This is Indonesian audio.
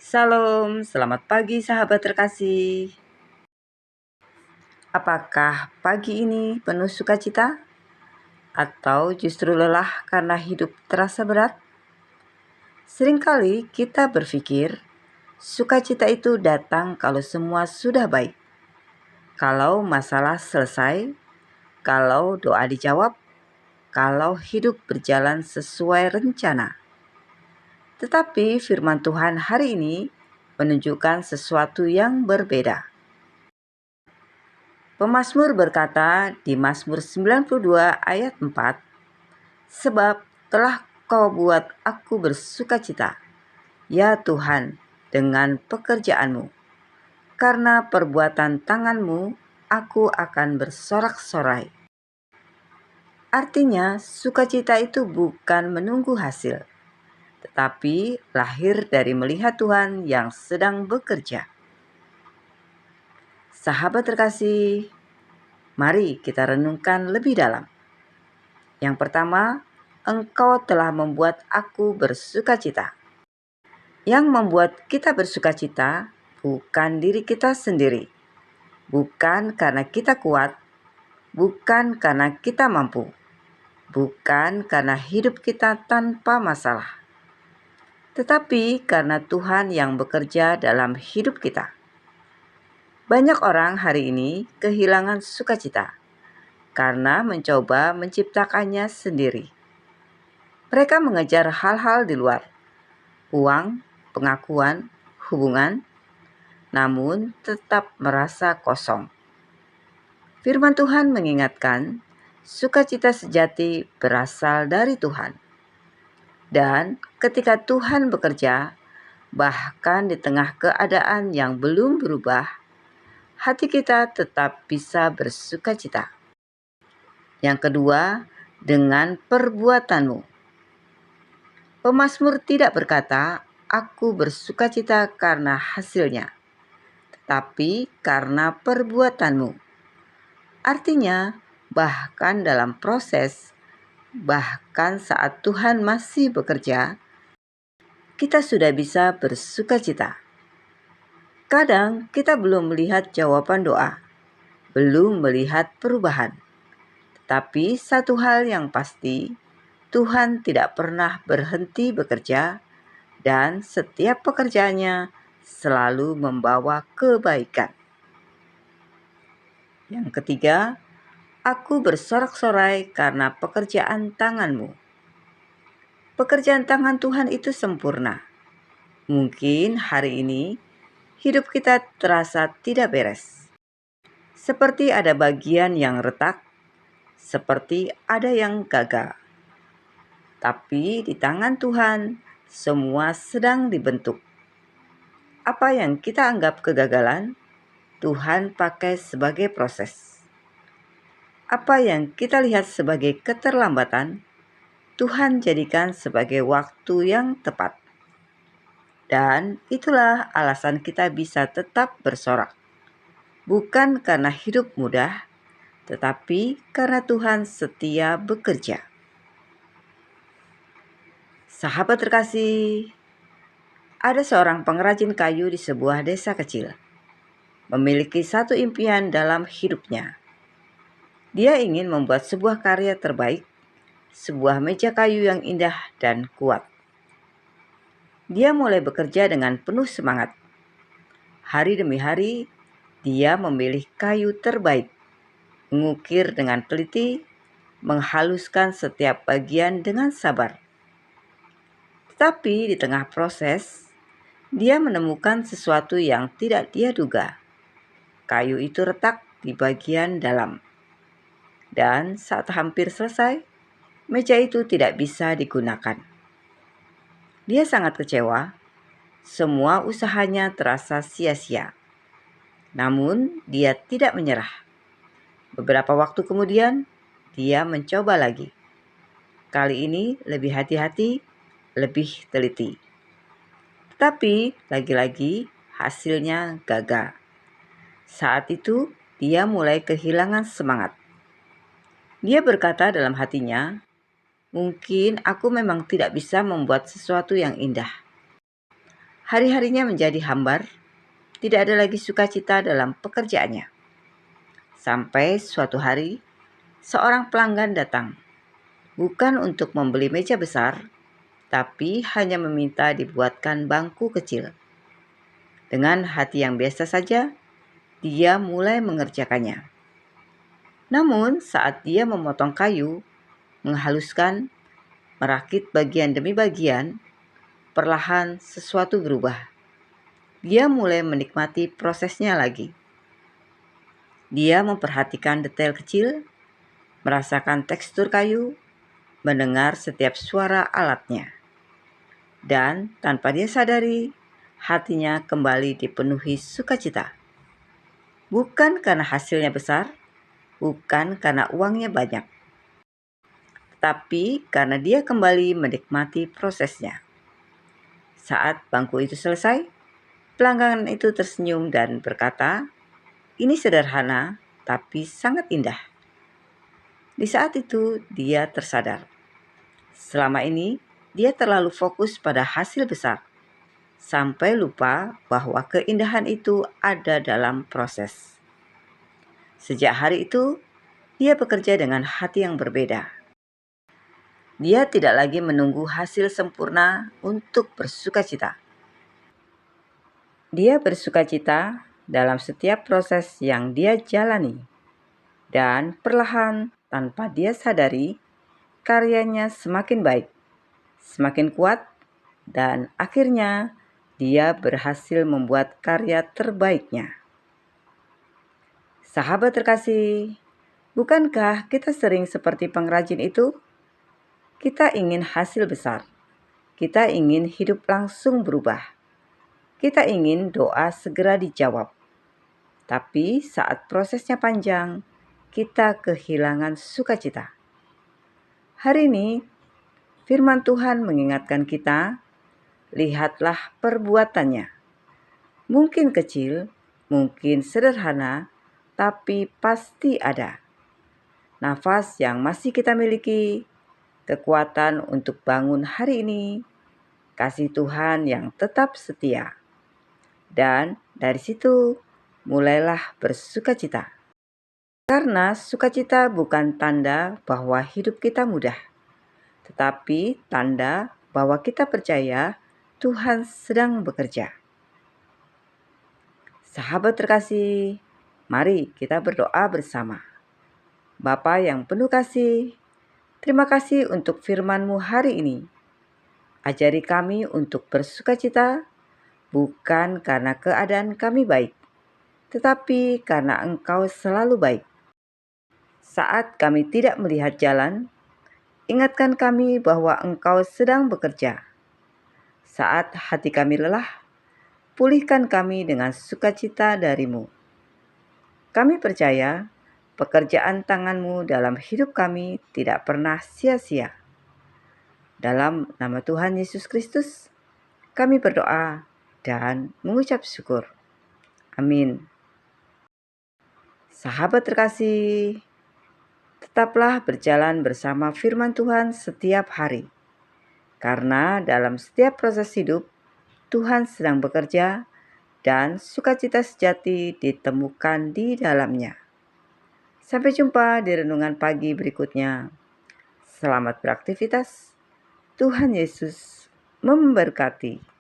Salam, selamat pagi sahabat terkasih. Apakah pagi ini penuh sukacita? Atau justru lelah karena hidup terasa berat? Seringkali kita berpikir, sukacita itu datang kalau semua sudah baik. Kalau masalah selesai, kalau doa dijawab, kalau hidup berjalan sesuai rencana. Tetapi firman Tuhan hari ini menunjukkan sesuatu yang berbeda. Pemazmur berkata di Mazmur 92 ayat 4, "Sebab telah Kau buat aku bersukacita, ya Tuhan, dengan pekerjaanmu. Karena perbuatan tanganmu, aku akan bersorak-sorai." Artinya, sukacita itu bukan menunggu hasil, tetapi lahir dari melihat Tuhan yang sedang bekerja. Sahabat terkasih, mari kita renungkan lebih dalam. Yang pertama, Engkau telah membuat aku bersukacita. Yang membuat kita bersukacita bukan diri kita sendiri, bukan karena kita kuat, bukan karena kita mampu, bukan karena hidup kita tanpa masalah, tetapi karena Tuhan yang bekerja dalam hidup kita. Banyak orang hari ini kehilangan sukacita karena mencoba menciptakannya sendiri. Mereka mengejar hal-hal di luar, uang, pengakuan, hubungan, namun tetap merasa kosong. Firman Tuhan mengingatkan, sukacita sejati berasal dari Tuhan. Dan ketika Tuhan bekerja, bahkan di tengah keadaan yang belum berubah, hati kita tetap bisa bersukacita. Yang kedua, dengan perbuatanmu. Pemazmur tidak berkata, "Aku bersukacita karena hasilnya," tapi karena perbuatanmu. Artinya, bahkan dalam proses, bahkan saat Tuhan masih bekerja, kita sudah bisa bersukacita. Kadang kita belum melihat jawaban doa, belum melihat perubahan. Tapi satu hal yang pasti, Tuhan tidak pernah berhenti bekerja dan setiap pekerjaannya selalu membawa kebaikan. Yang ketiga, aku bersorak-sorai karena pekerjaan tanganmu. Pekerjaan tangan Tuhan itu sempurna. Mungkin hari ini hidup kita terasa tidak beres. Seperti ada bagian yang retak, seperti ada yang gagal. Tapi di tangan Tuhan, semua sedang dibentuk. Apa yang kita anggap kegagalan, Tuhan pakai sebagai proses. Apa yang kita lihat sebagai keterlambatan, Tuhan jadikan sebagai waktu yang tepat. Dan itulah alasan kita bisa tetap bersorak. Bukan karena hidup mudah, tetapi karena Tuhan setia bekerja. Sahabat terkasih, ada seorang pengrajin kayu di sebuah desa kecil. Memiliki satu impian dalam hidupnya. Dia ingin membuat sebuah karya terbaik, sebuah meja kayu yang indah dan kuat. Dia mulai bekerja dengan penuh semangat. Hari demi hari, dia memilih kayu terbaik, mengukir dengan teliti, menghaluskan setiap bagian dengan sabar. Tetapi di tengah proses, dia menemukan sesuatu yang tidak dia duga. Kayu itu retak di bagian dalam. Dan saat hampir selesai, meja itu tidak bisa digunakan. Dia sangat kecewa. Semua usahanya terasa sia-sia. Namun, dia tidak menyerah. Beberapa waktu kemudian, dia mencoba lagi. Kali ini lebih hati-hati, lebih teliti. Tetapi lagi-lagi hasilnya gagal. Saat itu dia mulai kehilangan semangat. Dia berkata dalam hatinya, "Mungkin aku memang tidak bisa membuat sesuatu yang indah. Hari-harinya menjadi hambar, tidak ada lagi sukacita dalam pekerjaannya. Sampai suatu hari, seorang pelanggan datang, bukan untuk membeli meja besar, tapi hanya meminta dibuatkan bangku kecil. Dengan hati yang biasa saja, dia mulai mengerjakannya. Namun, saat dia memotong kayu, menghaluskan, merakit bagian demi bagian, perlahan sesuatu berubah. Dia mulai menikmati prosesnya lagi. Dia memperhatikan detail kecil, merasakan tekstur kayu, mendengar setiap suara alatnya. Dan tanpa dia sadari, hatinya kembali dipenuhi sukacita. Bukan karena hasilnya besar, bukan karena uangnya banyak, tapi karena dia kembali menikmati prosesnya. Saat bangku itu selesai, pelanggan itu tersenyum dan berkata, "Ini sederhana, tapi sangat indah." Di saat itu, dia tersadar. Selama ini, dia terlalu fokus pada hasil besar, sampai lupa bahwa keindahan itu ada dalam proses. Sejak hari itu, dia bekerja dengan hati yang berbeda. Dia tidak lagi menunggu hasil sempurna untuk bersukacita. Dia bersukacita dalam setiap proses yang dia jalani. Dan perlahan, tanpa dia sadari, karyanya semakin baik, semakin kuat, dan akhirnya dia berhasil membuat karya terbaiknya. Sahabat terkasih, bukankah kita sering seperti pengrajin itu? Kita ingin hasil besar. Kita ingin hidup langsung berubah. Kita ingin doa segera dijawab. Tapi saat prosesnya panjang, kita kehilangan sukacita. Hari ini, firman Tuhan mengingatkan kita, lihatlah perbuatannya. Mungkin kecil, mungkin sederhana, tapi pasti ada. Nafas yang masih kita miliki, kekuatan untuk bangun hari ini, kasih Tuhan yang tetap setia. Dan dari situ, mulailah bersukacita. Karena sukacita bukan tanda bahwa hidup kita mudah, tetapi tanda bahwa kita percaya Tuhan sedang bekerja. Sahabat terkasih, mari kita berdoa bersama. Bapa yang penuh kasih, terima kasih untuk firman-Mu hari ini. Ajari kami untuk bersukacita, bukan karena keadaan kami baik, tetapi karena Engkau selalu baik. Saat kami tidak melihat jalan, ingatkan kami bahwa Engkau sedang bekerja. Saat hati kami lelah, pulihkan kami dengan sukacita dari-Mu. Kami percaya pekerjaan tangan-Mu dalam hidup kami tidak pernah sia-sia. Dalam nama Tuhan Yesus Kristus, kami berdoa dan mengucap syukur. Amin. Sahabat terkasih, tetaplah berjalan bersama firman Tuhan setiap hari. Karena dalam setiap proses hidup, Tuhan sedang bekerja dan sukacita sejati ditemukan di dalamnya. Sampai jumpa di renungan pagi berikutnya. Selamat beraktivitas. Tuhan Yesus memberkati.